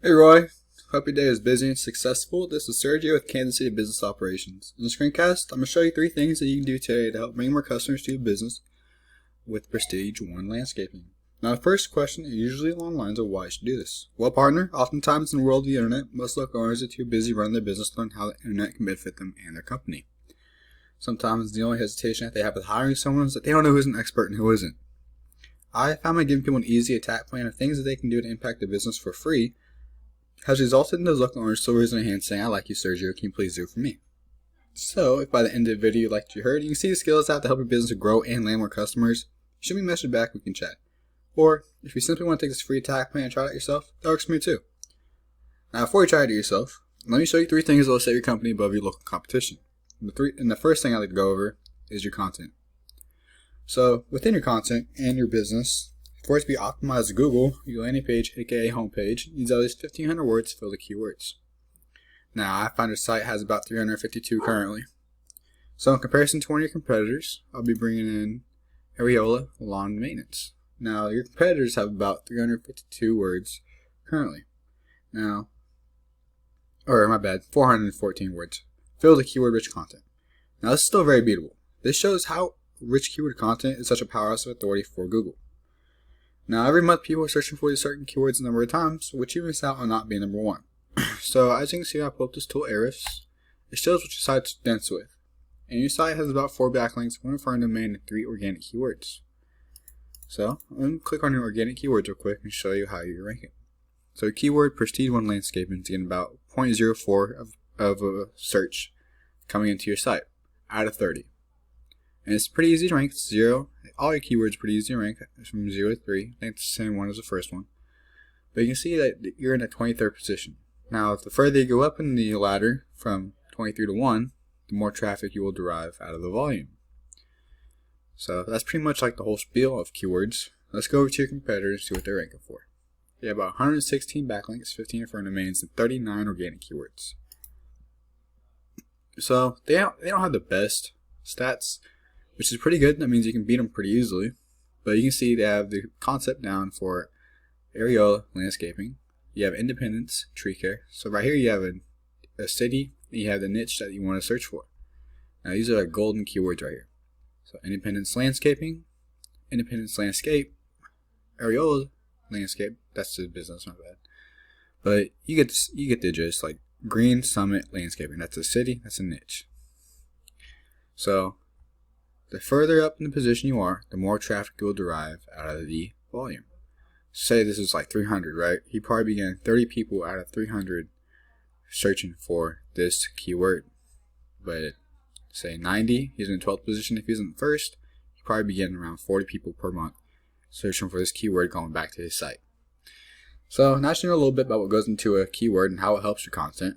Hey Roy, hope your day is busy and successful. This is Sergio with Kansas City Business Operations. In the screencast, I'm going to show you 3 things that you can do today to help bring more customers to your business with Prestige One Landscaping. Now the first question is usually along the lines of why you should do this. Well partner, oftentimes in the world of the internet, most local owners are too busy running their business to learn how the internet can benefit them and their company. Sometimes the only hesitation that they have with hiring someone is that they don't know who's an expert and who isn't. I found by giving people an easy attack plan of things that they can do to impact their business for free has resulted in those local owners still raising their hand saying, "I like you, Sergio, can you please do it for me?" So, if by the end of the video you liked what you heard, you can see the skills out to help your business grow and land more customers, shoot me a message back, we can chat. Or, if you simply want to take this free attack plan and try it out yourself, that works for me too. Now, before you try it yourself, let me show you 3 things that will set your company above your local competition. And the first thing I'd like to go over is your content. So, within your content and your business, for it to be optimized to Google, your landing page, aka homepage, needs at least 1,500 words to fill the keywords. Now, I find your site has about 352 currently. So, in comparison to one of your competitors, I'll be bringing in Areola Lawn and Maintenance. Now, your competitors have about 352 words currently. Now, 414 words. Fill the keyword-rich content. Now, this is still very beatable. This shows how rich keyword content is such a powerhouse of authority for Google. Now, every month people are searching for these certain keywords a number of times, which you miss out on not being number 1. So, as you can see, I pulled up this tool, Ahrefs. It shows what your site's dense with. And your site has about 4 backlinks, 1 foreign domain, and 3 organic keywords. So, I'm going to click on your organic keywords real quick and show you how you rank it. So, keyword Prestige One Landscaping is getting about 0.04 of a search coming into your site out of 30. And it's pretty easy to rank. It's 0. All your keywords are pretty easy to rank. It's from 0 to 3. I think it's the same one as the first one. But you can see that you're in a 23rd position. Now, the further you go up in the ladder from 23 to 1, the more traffic you will derive out of the volume. So that's pretty much like the whole spiel of keywords. Let's go over to your competitors and see what they're ranking for. You have about 116 backlinks, 15 foreign domains, and 39 organic keywords. So they don't have the best stats, which is pretty good. That means you can beat them pretty easily. But you can see they have the concept down for Areola Landscaping. You have Independence, Tree Care. So right here you have a city, and you have the niche that you want to search for. Now these are like golden keywords right here. So Independence Landscaping, Independence Landscape, Areola Landscape. That's the business, not bad. But you get the gist. Like Green Summit Landscaping. That's a city. That's a niche. So the further up in the position you are, the more traffic you will derive out of the volume. Say this is like 300, right? You probably begin 30 people out of 300 searching for this keyword. But say 90, he's in 12th position. If he's in first, you probably begin around 40 people per month searching for this keyword going back to his site. So now that you know a little bit about what goes into a keyword and how it helps your content,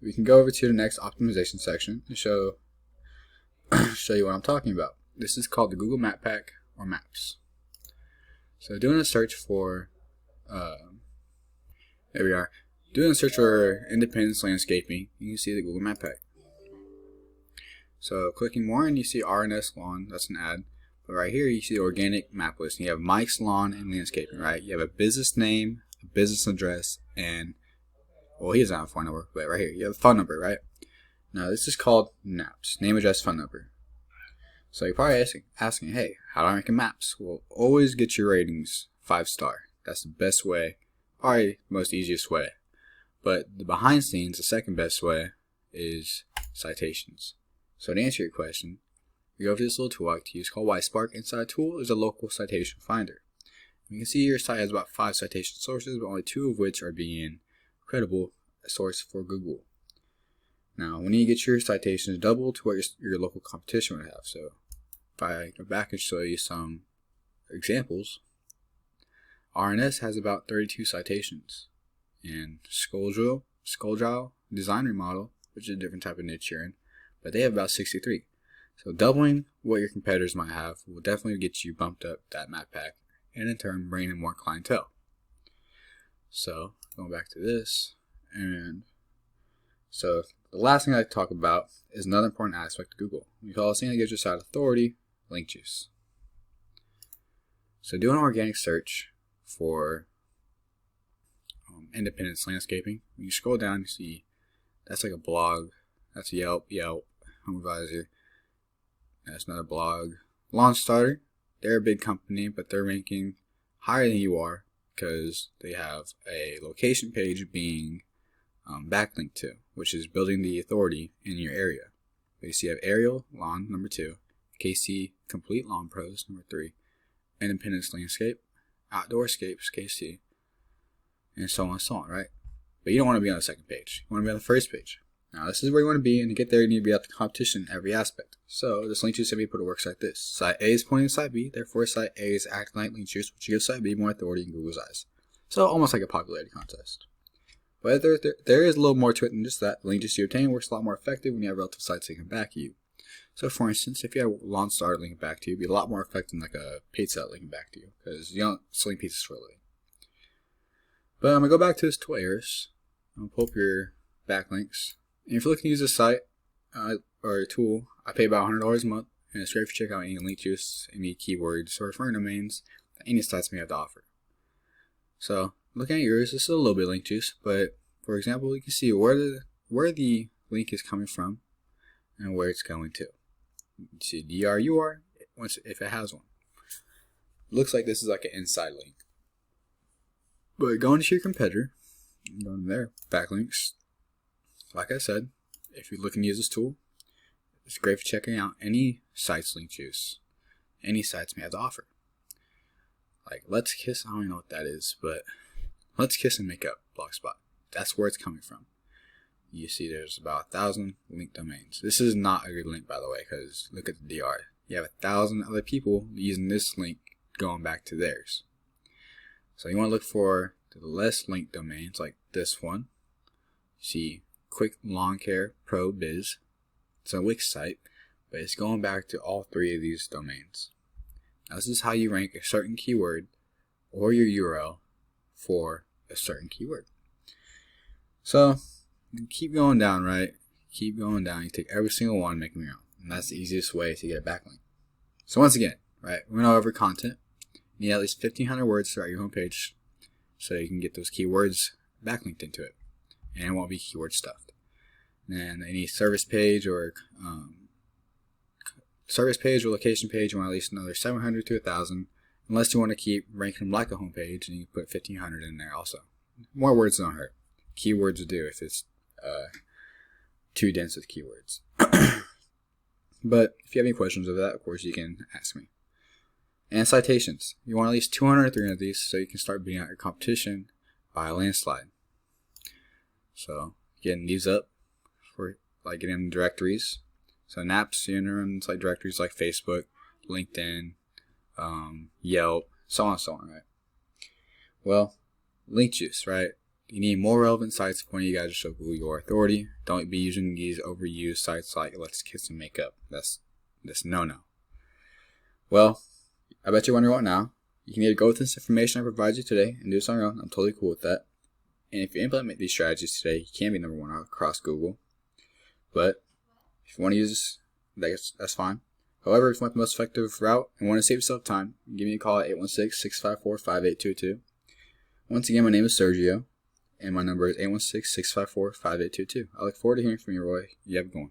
we can go over to the next optimization section and show you what I'm talking about. This is called the Google Map Pack or Maps. So doing a search for, there we are. Doing a search for Independence Landscaping, you can see the Google Map Pack. So clicking more and you see RNS Lawn, that's an ad. But right here you see the organic map list. You have Mike's Lawn and Landscaping, right? You have a business name, a business address, and, well, he doesn't have a phone number, but right here you have a phone number, right? Now this is called Maps, name, address, phone number. So you're probably asking, hey, how do I rank in Maps? Well, always get your ratings 5-star. That's the best way, probably the most easiest way. But the behind scenes, the second best way, is citations. So to answer your question, you go over to this little tool I like to use called YSpark. Inside the tool is a local citation finder. You can see your site has about 5 citation sources, but only 2 of which are being credible source for Google. Now, when you get your citations double to what your local competition would have. So if I go back and show you some examples, RNS has about 32 citations. And Skoldrill Design Remodel, which is a different type of niche you're in, but they have about 63. So doubling what your competitors might have will definitely get you bumped up that map pack, and in turn bring in more clientele. So going back to this, and so the last thing I like to talk about is another important aspect of Google. We call it something that gives your site authority, link juice. So do an organic search for Independence Landscaping. When you scroll down, you see that's like a blog. That's Yelp, Home Advisor. That's another blog. Lawn Starter. They're a big company, but they're ranking higher than you are because they have a location page being backlinked to, which is building the authority in your area. You see, you have Aerial Lawn, number 2, KC Complete Lawn Pros, number 3, Independence Landscape, Outdoorscapes, KC, and so on, right? But you don't want to be on the second page. You want to be on the first page. Now, this is where you want to be, and to get there, you need to be at the competition in every aspect. So, this link juice input works like this. Site A is pointing to Site B, therefore Site A is acting like link juice, which gives Site B more authority in Google's eyes. So, almost like a popularity contest. But there is a little more to it than just that. The link juice you obtain works a lot more effective when you have relative sites linking back to you. So, for instance, if you have Lawn Starter linking back to you, it'd be a lot more effective than like a pizza linking back to you, because you don't sling pizzas for a living. But I'm going to go back to this tool errors. I'm going to pull up your backlinks. And if you're looking to use a site or a tool, I pay about $100 a month, and it's great for checking out any link juice, any keywords, or referring domains that any sites may have to offer. So, looking at yours, this is a little bit of link juice, but for example, you can see where the link is coming from and where it's going to. You see DRUR if it has one. Looks like this is like an inside link. But going to your competitor, going there, backlinks. Like I said, if you're looking to use this tool, it's great for checking out any sites link juice. Any sites may have to offer. Like Let's Kiss, I don't know what that is, but Let's Kiss and Make Up Blogspot. That's where it's coming from. You see there's about 1,000 link domains. This is not a good link, by the way, because look at the DR. You have 1,000 other people using this link going back to theirs. So you want to look for the less linked domains like this one. You see Quick Lawn Care Pro Biz. It's a Wix site, but it's going back to all 3 of these domains. Now this is how you rank a certain keyword or your URL for a certain keyword. So you keep going down, right? Keep going down. You take every single one and make them your own. And that's the easiest way to get a backlink. So once again, right, we're going over content. You need at least 1,500 words throughout your homepage so you can get those keywords backlinked into it. And it won't be keyword stuffed. And any service page or location page, you want at least another 700 to 1,000, unless you want to keep ranking them like a homepage, and you can put 1,500 in there also. More words don't hurt. Keywords will do if it's too dense with keywords. But if you have any questions of that, of course, you can ask me. And citations. You want at least 200 or 300 of these so you can start beating out your competition by a landslide. So getting these up for like getting directories. So in apps, you enter in like directories like Facebook, LinkedIn, Yelp, so on and so on, right? Well, link juice, right? You need more relevant sites pointing you guys to show Google your authority. Don't be using these overused sites like Let's Kiss and Make Up. That's no. Well, I bet you're wondering what now. You can either go with this information I provide you today and do this on your own. I'm totally cool with that. And if you implement these strategies today, you can be number 1 across Google. But if you want to use this, that's fine. However, if you want the most effective route and want to save yourself time, give me a call at 816-654-5822. Once again, my name is Sergio, and my number is 816-654-5822. I look forward to hearing from you, Roye. You have a good one.